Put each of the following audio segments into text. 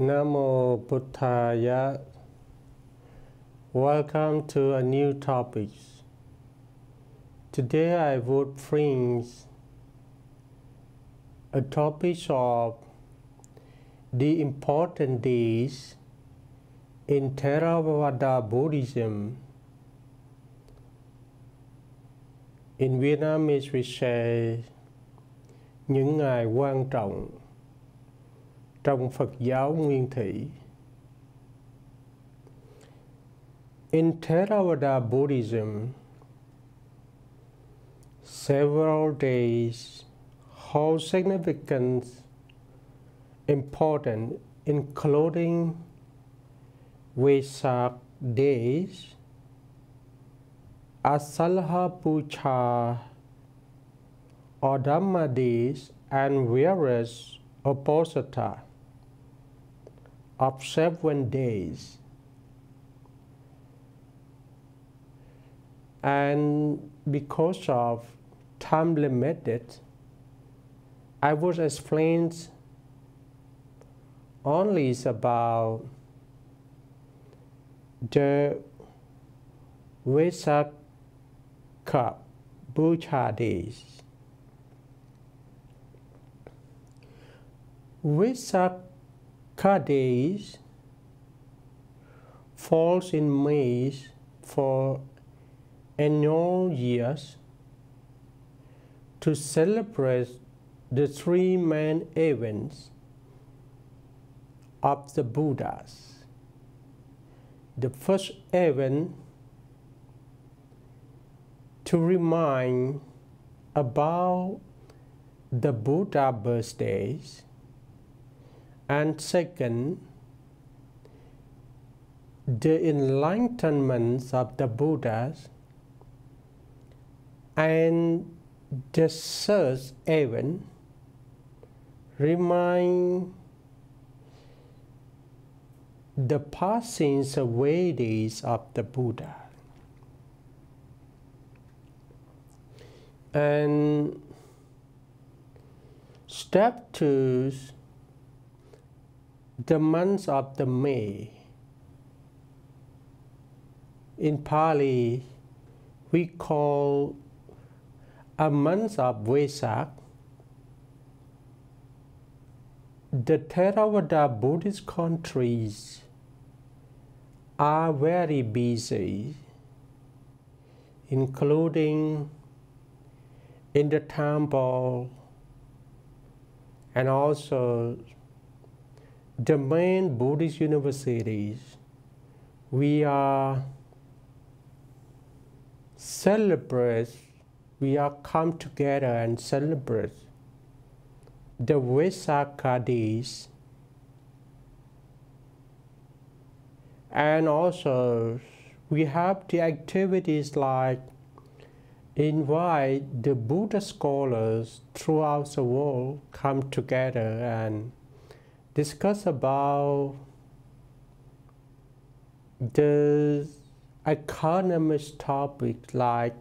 Namo Buddhaya. Welcome to a new topic. Today I would bring a topic of the important days in Theravada Buddhism. In Vietnamese we say Những, ngày, quan, trọng, trong Phật giáo Nguyên Thủy. In Theravada Buddhism, several days hold significant importance, including Vesak days, Asalha Puja, or Dharma days, and various opposita of 7 days. And because of time limited, I would explain only about the Vesak Puja days. Sakya days falls in May for annual years to celebrate the 3 main events of the Buddhas. The first event to remind about the Buddha birthdays, and second, the enlightenment of the Buddhas, and the third event remind the passing away days of the Buddha. And step 2, the month of the May. In Pali, we call a month of Vesak. The Theravada Buddhist countries are very busy, including in the temple and also the main Buddhist universities. We are come together and celebrate the Vesak days, and also we have the activities like invite the Buddha scholars throughout the world come together and discuss about the economic topic like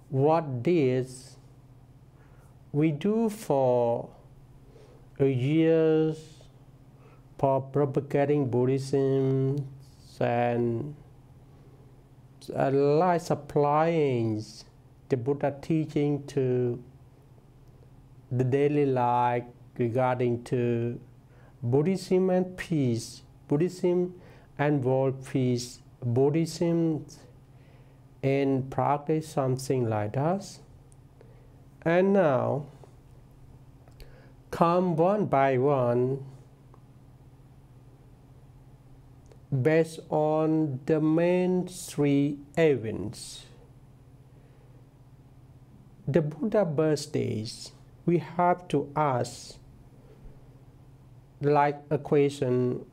what days we do for a year for propagating Buddhism and like supplying the Buddha teaching to the daily life regarding to Buddhism and peace, Buddhism and world peace, Buddhism in practice, something like that. And now, come one by one, based on the main 3 events. The Buddha birthdays, we have to ask like a question: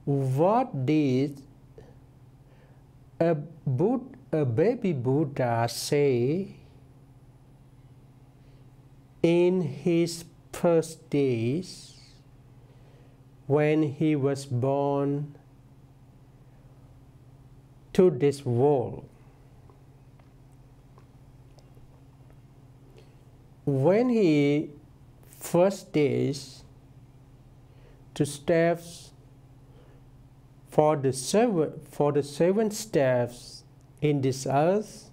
what did a baby Buddha say in his first days when he was born to this world? when he first days to steps for the seven steps in this earth,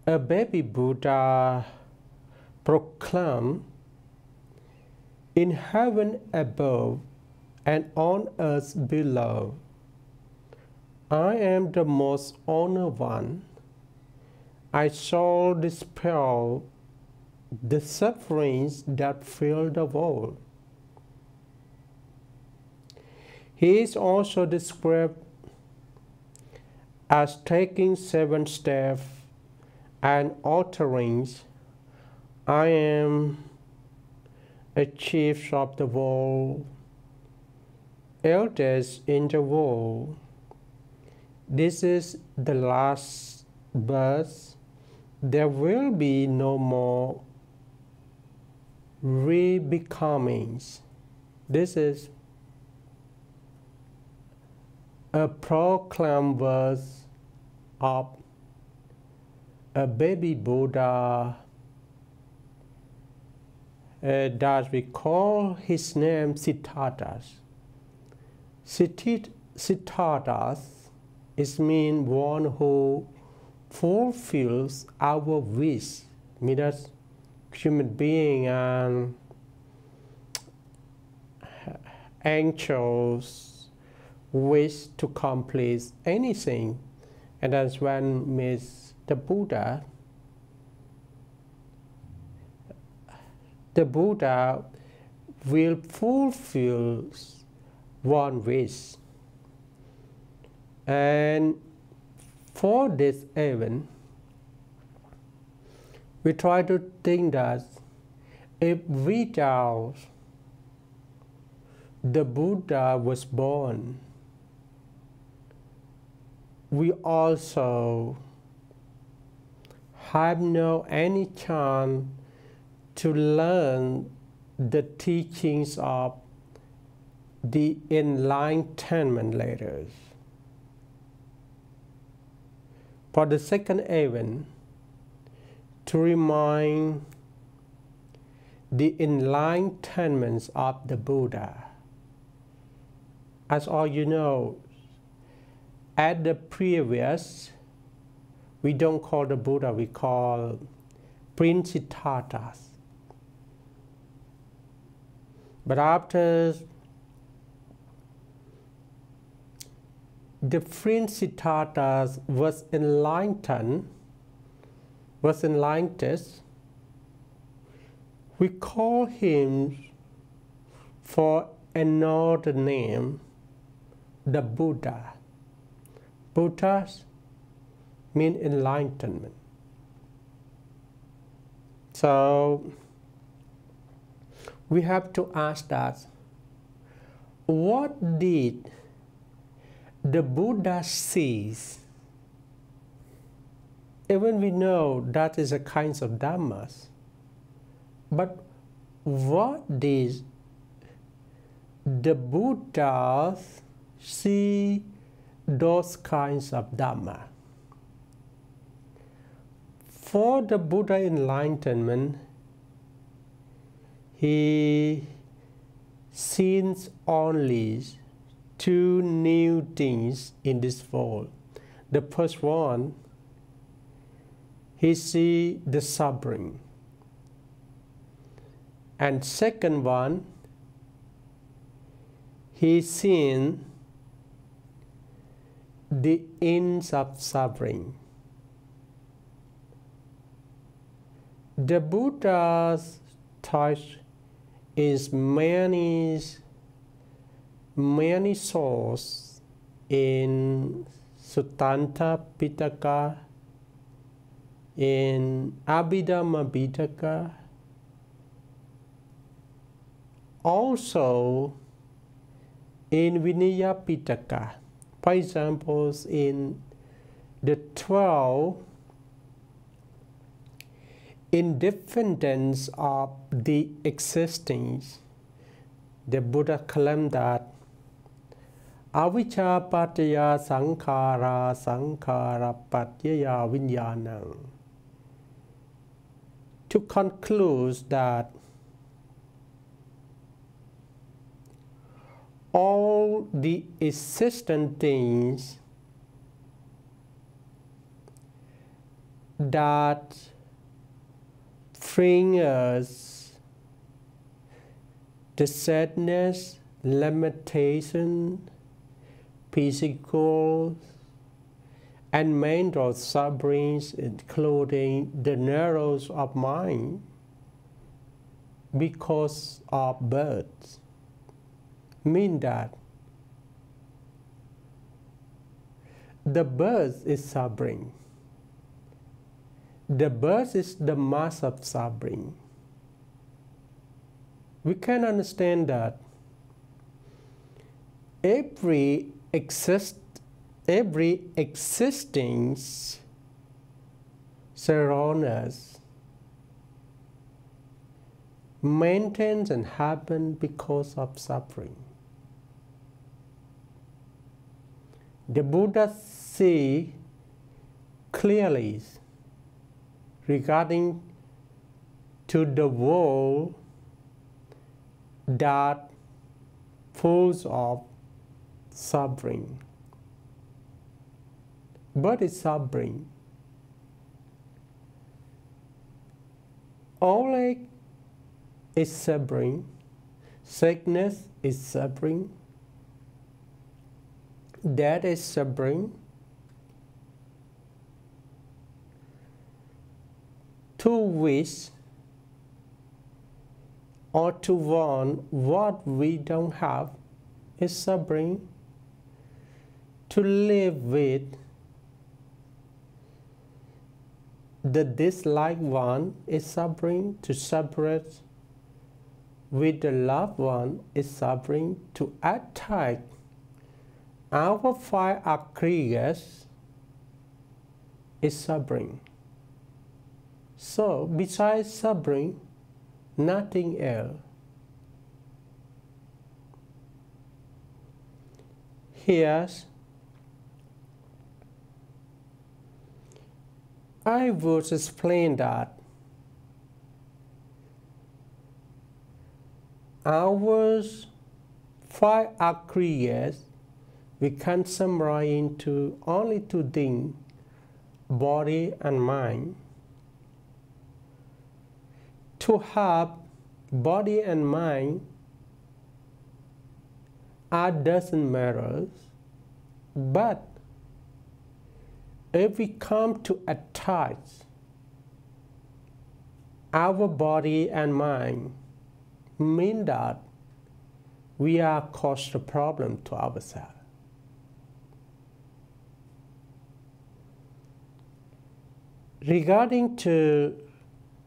a baby Buddha proclaimed, in heaven above and on earth below, I am the most honored one. I shall dispel the sufferings that fill the world. He is also described as taking 7 steps and uttering, I am a chief of the world, eldest in the world. This is the last birth. There will be no more re-becomings. This is a proclaimed verse of a baby Buddha that we call his name Siddhartha. Siddhartha is mean one who fulfills our wish, means that human being and angels wish to complete anything, and that's when means the Buddha. The Buddha will fulfill one wish. And for this event, we try to think that if without the Buddha was born, we also have no any chance to learn the teachings of the enlightenment letters. For the second event, to remind the enlightenment of the Buddha. As all you know, at the previous, we don't call the Buddha, we call Prince Siddhartha. But after the Prince Siddhartha was enlightened, we call him for another name, the Buddha. Buddha means enlightenment. So we have to ask that, what did the Buddha see? Even we know that is a kind of Dharma, but what did the Buddha see those kinds of Dharma? For the Buddha enlightenment, he sees only 2 new things in this world. The first one, he sees the suffering. And second one, he sees the ends of suffering. The Buddha's touch is many sources in Suttanta Pitaka, in Abhidhamma Pitaka, also in Vinaya Pitaka. For example, in the 12 independence of the existence, the Buddha claimed that avijja pattaya sankhara, sankhara pattaya vijnanam. to conclude that all the existent things that bring us the sadness, limitation, physical and mental sufferings, including the narrows of mind, because of birth, mean that the birth is suffering. The birth is the mass of suffering. We can understand that every existence surrounds us, maintains and happens because of suffering. The Buddha sees clearly regarding to the world that full of suffering. Birth is suffering. Old age is suffering. Sickness is suffering. Death is suffering. To wish or to want what we don't have is suffering. To live with the disliked one is suffering. To separate with the loved one is suffering. To attack our five aggregates is suffering. So, besides suffering, nothing else. Here, I would explain that our five aggregates we can summarize into only two things, body and mind. To have body and mind doesn't matter, but if we come to attach our body and mind, mean that we are causing a problem to ourselves. Regarding to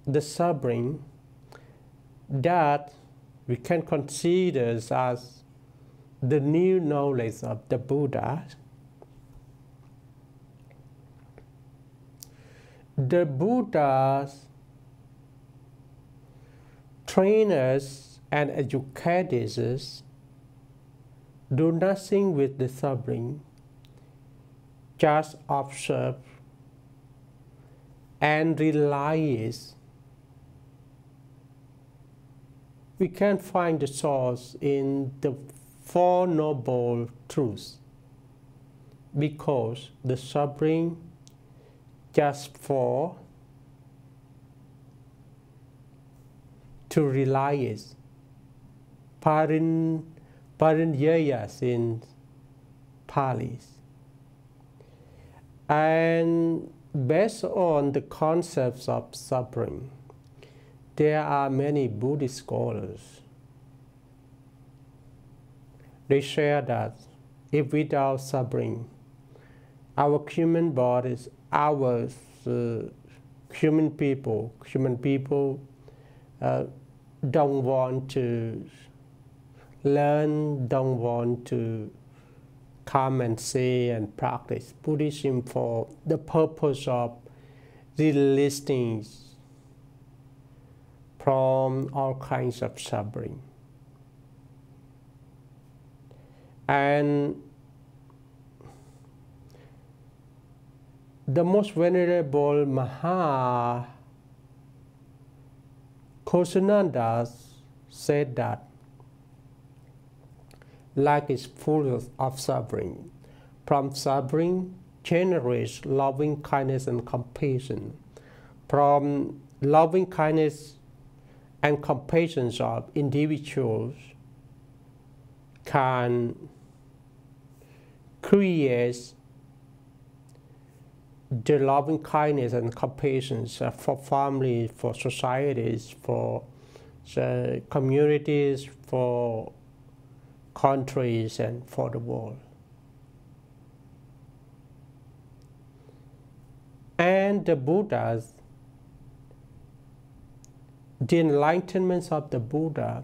the suffering that we can consider as the new knowledge of the Buddha, the Buddha's trainers and educators do nothing with the suffering, just observe and realize. We can find the source in the Four Noble Truths, because the suffering just for to realize, parinyayas in Pali. And based on the concepts of suffering, there are many Buddhist scholars. They share that if without suffering, our human bodies, our human people don't want to learn, don't want to come and see and practice Buddhism for the purpose of releasing from all kinds of suffering. And the most venerable Kosunanda said that life is full of suffering. From suffering generates loving kindness and compassion. From loving kindness and compassion of individuals can create the loving kindness and compassion for families, for societies, for communities, for countries, and for the world. And the Buddhas, the enlightenment of the Buddha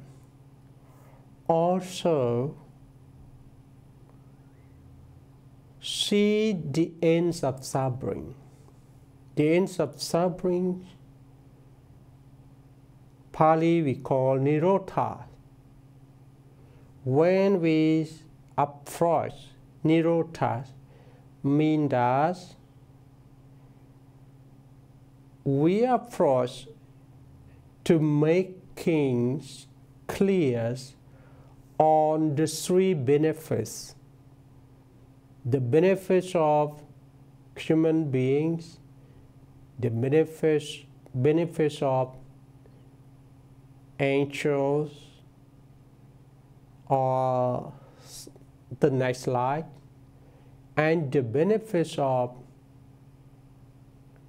also see the ends of suffering. The ends of suffering, Pali we call Nirodha. When we approach Nirodha, means that we approach to making clear on the three benefits. The benefits of human beings, the benefits of angels or the next life, and the benefits of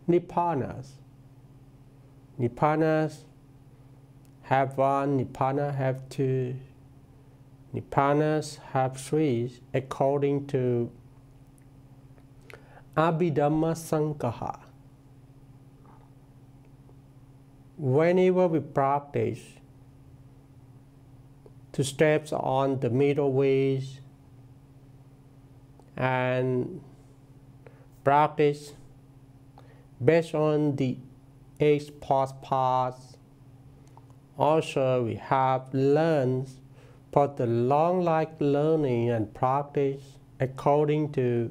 Nippanas. Nippanas have one, Nippana have two, Nippanas have three, according to Abhidhamma Sankaha. Whenever we practice to steps on the middle ways and practice based on the 8 paths, also we have learned for the long life learning and practice according to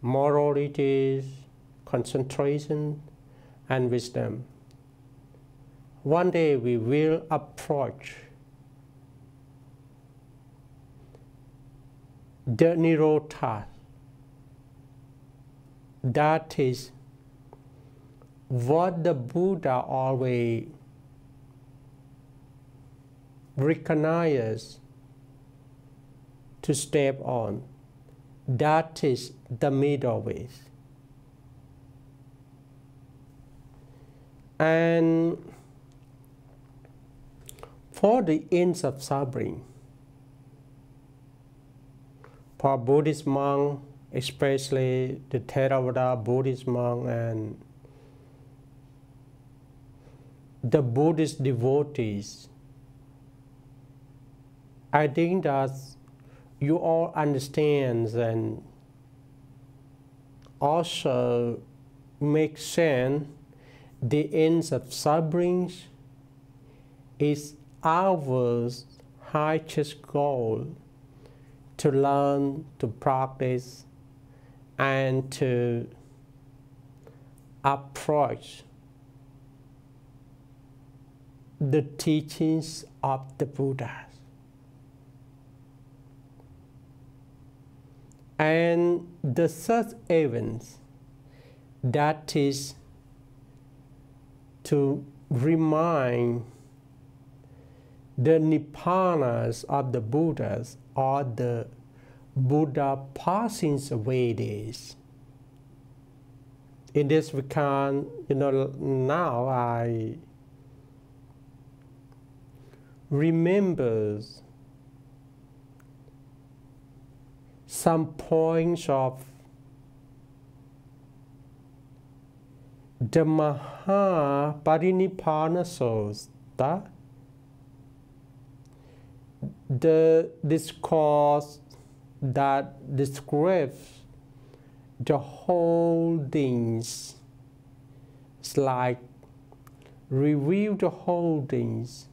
moralities, concentration, and wisdom. One day we will approach the Nirodha. That is what the Buddha always recognizes to step on. That is the middle way. And for the ends of suffering, for Buddhist monks, especially the Theravada Buddhist monk and the Buddhist devotees, I think that you all understand and also make sense the ends of suffering is our highest goal, to learn, to practice, and to approach the teachings of the Buddha. And the third event, that is to remind the Nippanas of the Buddhas, or the Buddha passing away days. In this we can, now I remember some points of the Mahaparinibbana Sutta, the discourse that describes the holdings, it's like review the holdings.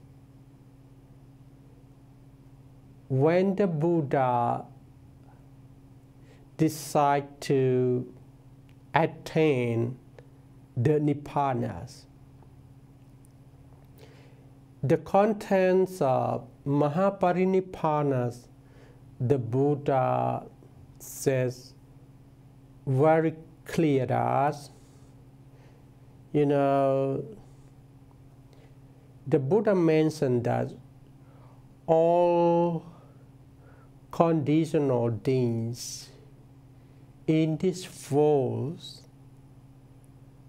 When the Buddha decide to attain the Nippanas, the contents of Mahaparinibbana, the Buddha says very clear that, the Buddha mentioned that all conditional things in this world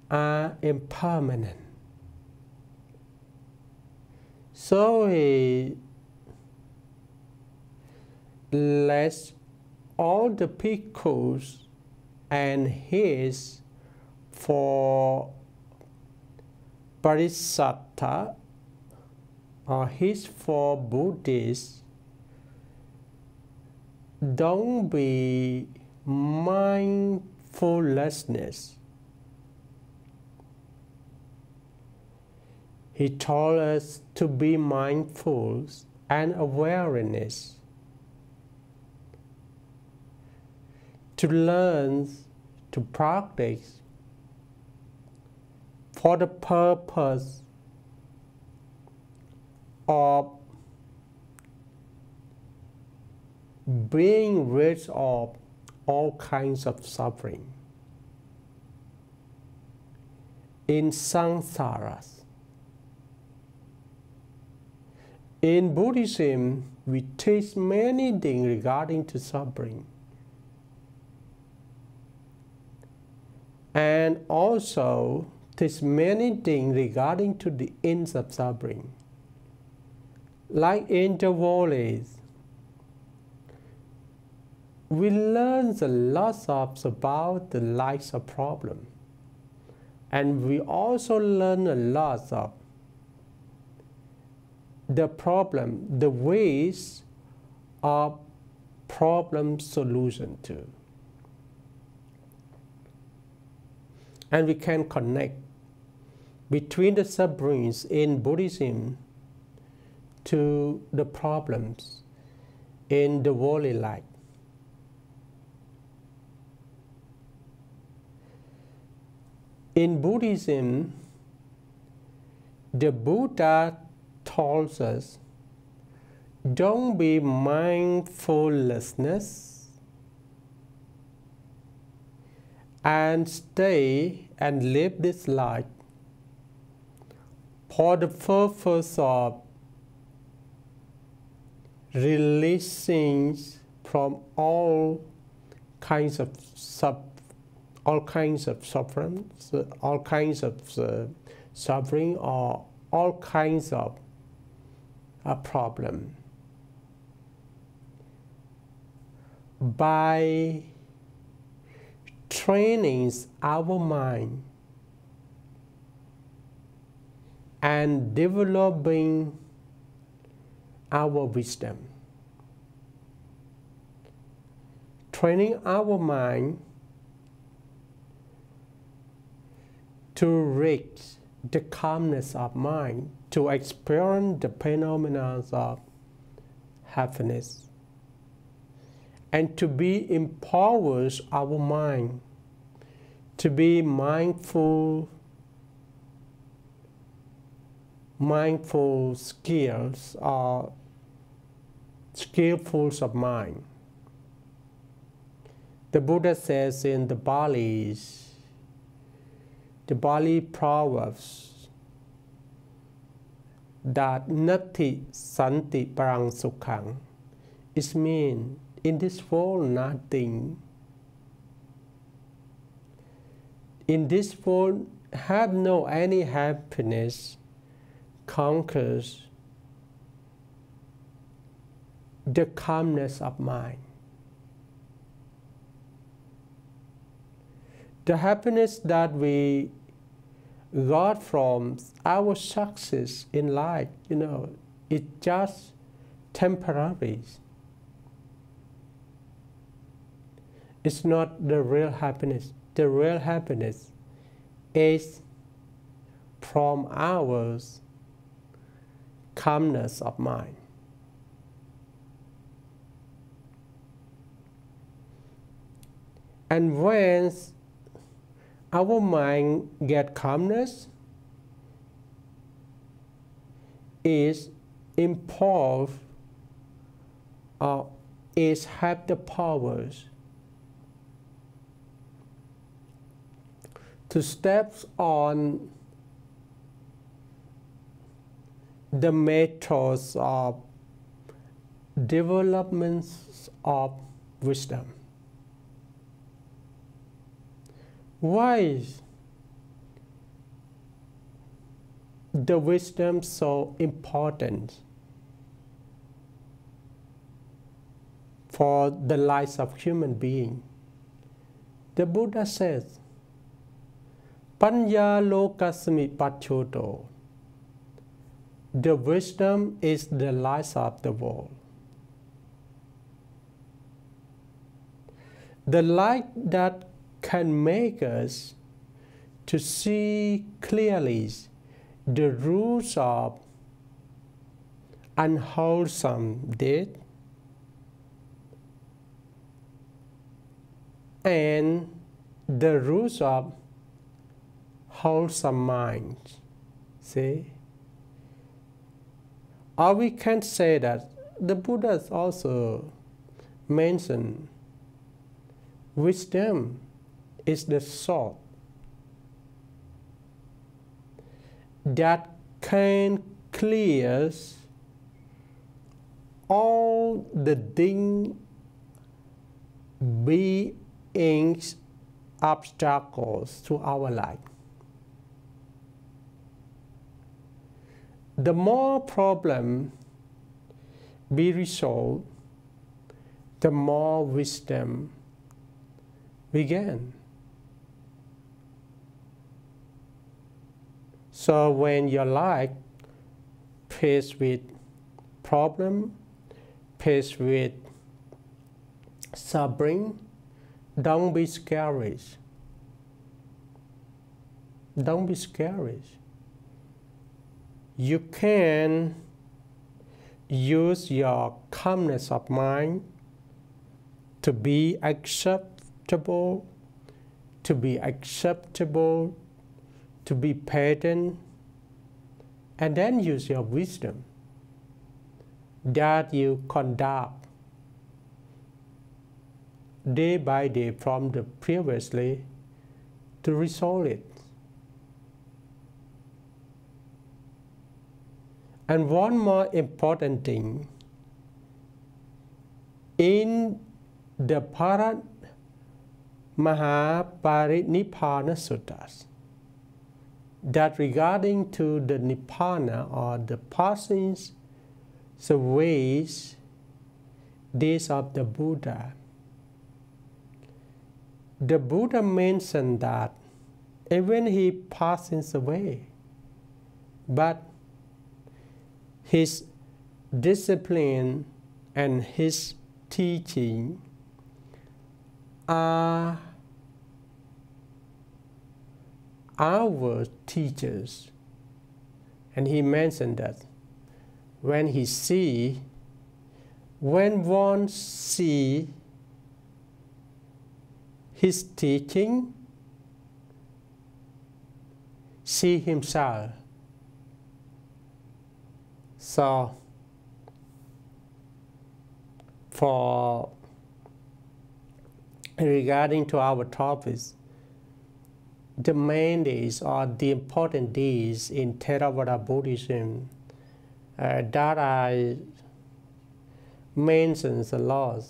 are impermanent. So he lets all the bhikkhus and his for Parisattha or his for Buddhists, don't be mindfulness. He told us to be mindful and awareness, to learn, to practice for the purpose of being rid of all kinds of suffering in samsara. In Buddhism, we teach many things regarding to suffering, and also teach many things regarding to the ends of suffering. Like in the world, we learn a lot about the lives of problem, and we also learn a lot of the problem, the ways of problem solution too. And we can connect between the sufferings in Buddhism to the problems in the worldly life. In Buddhism, the Buddha tells us, don't be mindfulness and stay and live this life for the purpose of releasing from all kinds of suffering, all kinds of suffering, or all kinds of problem. By training our mind and developing our wisdom, training our mind to reach the calmness of mind, to experience the phenomena of happiness, and to be empowers our mind to be mindful skills or skillfuls of mind. The Buddha says in the Bali Proverbs that nati santi parang sukhang. It means in this world nothing. In this world have no any happiness conquers the calmness of mind. The happiness that we got from our success in life, it's just temporary. It's not the real happiness. The real happiness is from our calmness of mind. And when our mind gets calmness, is involved or is have the powers to step on the methods of developments of wisdom. Why is the wisdom so important for the lives of human beings? The Buddha says, Panya lokasmi pachoto. The wisdom is the light of the world. The light that can make us to see clearly the roots of unwholesome deed and the roots of wholesome mind. See? Or we can say that the Buddha also mentioned wisdom is the sword that can clear all the things being obstacles to our life. The more problem be resolved, the more wisdom we gain. So when your life faced with problem, faced with suffering, don't be scared. Don't be scared. You can use your calmness of mind to be acceptable, to be patient, and then use your wisdom that you conduct day by day from the previously to resolve it. And one more important thing, in the Mahaparinibbana Suttas, that regarding to the Nibbana or the passing away days of the Buddha, the Buddha mentioned that even he passes away, but his discipline and his teaching are our teachers. And he mentioned that when one see his teaching, see himself. So, for regarding to our topics, the main days or the important days in Theravada Buddhism that I mentioned a lot,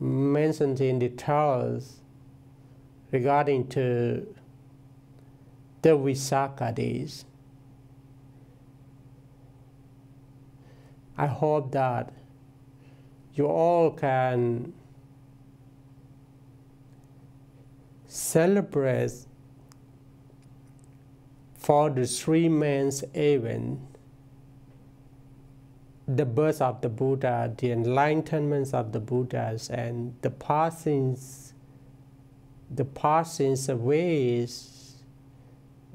mentioned in details regarding to the Visakha days. I hope that you all can celebrate for the 3 months event, the birth of the Buddha, the enlightenment of the Buddhas, and the passing away,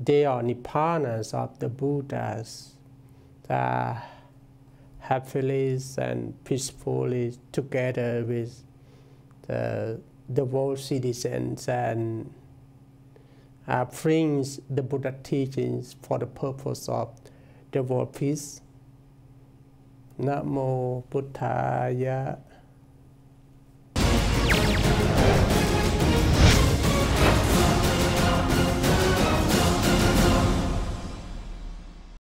they are Nibbanas of the Buddhas, happily and peacefully together with the world citizens, and brings the Buddha teachings for the purpose of the word peace. Namo Buddhaya.